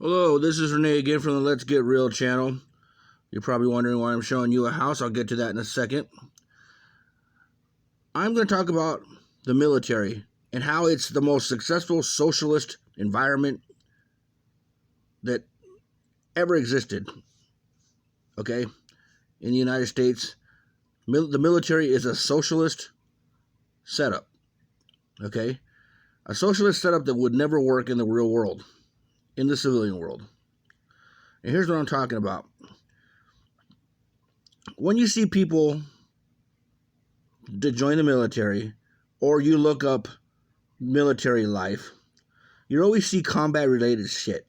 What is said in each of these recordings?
Hello, this is Renee again from the Let's Get Real channel. You're probably wondering why I'm showing you a house. I'll get to that in a second. I'm going to talk about the military and how it's the most successful socialist environment that ever existed. Okay? In the United States, the military is a socialist setup. Okay? A socialist setup that would never work in the real world, in the civilian world. And here's what I'm talking about. When you see people to join the military, or you look up military life, you always see combat related shit.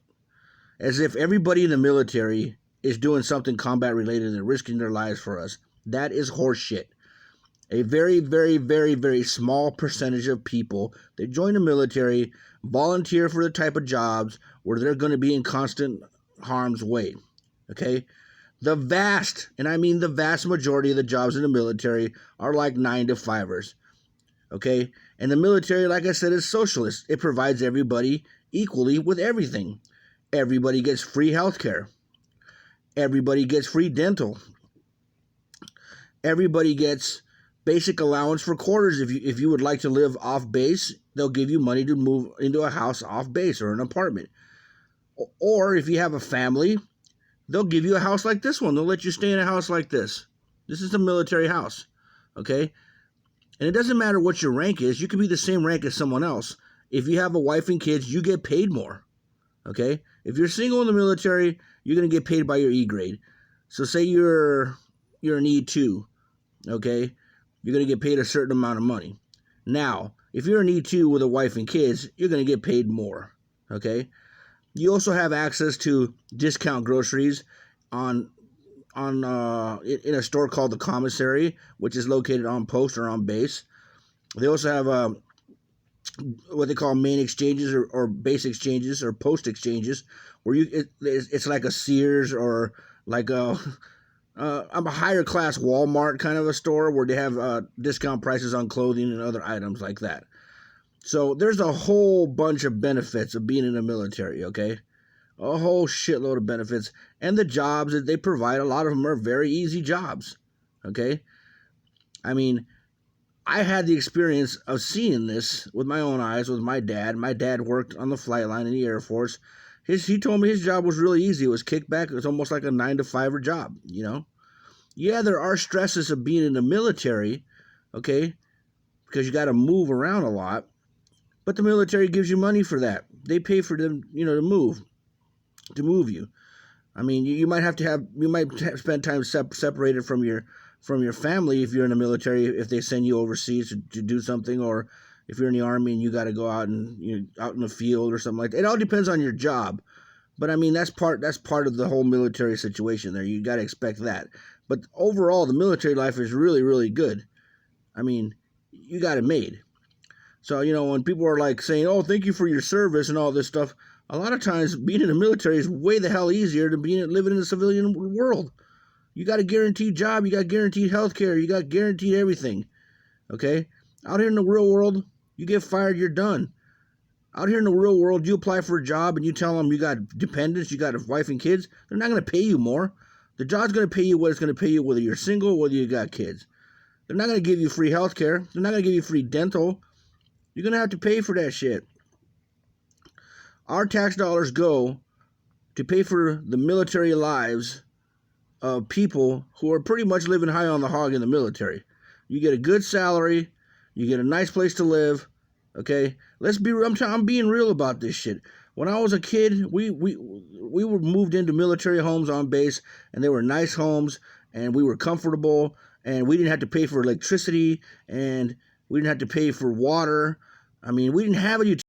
As if everybody in the military is doing something combat related and risking their lives for us. That is horse shit. A very, very, very, very small percentage of people that join the military volunteer for the type of jobs where they're going to be in constant harm's way. Okay? The vast, and I mean the vast majority of the jobs in the military are like 9-to-5ers. Okay? And the military, like I said, is socialist. It provides everybody equally with everything. Everybody gets free health care. Everybody gets free dental. Everybody gets basic allowance for quarters. If you would like to live off base, they'll give you money to move into a house off base or an apartment. Or if you have a family, they'll give you a house like this one. They'll let you stay in a house like this. This is a military house, okay? And it doesn't matter what your rank is. You could be the same rank as someone else. If you have a wife and kids, you get paid more, okay? If you're single in the military, you're going to get paid by your E grade. So say you're an E2, okay? You're going to get paid a certain amount of money. Now, if you're an E2 with a wife and kids, you're going to get paid more, okay? You also have access to discount groceries in a store called the Commissary, which is located on post or on base. They also have what they call main exchanges or base exchanges or post exchanges, where it's like a Sears or like a higher class Walmart kind of a store where they have discount prices on clothing and other items like that. So there's a whole bunch of benefits of being in the military, okay? A whole shitload of benefits. And the jobs that they provide, a lot of them are very easy jobs, okay? I mean, I had the experience of seeing this with my own eyes with my dad. My dad worked on the flight line in the Air Force. He told me his job was really easy. It was kickback. It was almost like a 9-to-5er job, you know? Yeah, there are stresses of being in the military, okay? Because you got to move around a lot. But the military gives you money for that. They pay for them, to move you. I mean, you might spend time separated from your family if you're in the military, if they send you overseas to do something, or if you're in the Army and you got to go out and out in the field or something like that. It all depends on your job. But I mean, that's part of the whole military situation there. You got to expect that. But overall, the military life is really, really good. I mean, you got it made. So, when people are like saying, oh, thank you for your service and all this stuff, a lot of times being in the military is way the hell easier than living in the civilian world. You got a guaranteed job, you got guaranteed health care, you got guaranteed everything, okay? Out here in the real world, you get fired, you're done. Out here in the real world, you apply for a job and you tell them you got dependents, you got a wife and kids, they're not going to pay you more. The job's going to pay you what it's going to pay you, whether you're single or whether you got kids. They're not going to give you free health care. They're not going to give you free dental. You're going to have to pay for that shit. Our tax dollars go to pay for the military lives of people who are pretty much living high on the hog in the military. You get a good salary. You get a nice place to live. Okay? I'm being real about this shit. When I was a kid, we were moved into military homes on base, and they were nice homes, and we were comfortable, and we didn't have to pay for electricity, and we didn't have to pay for water. I mean, we didn't have a utility.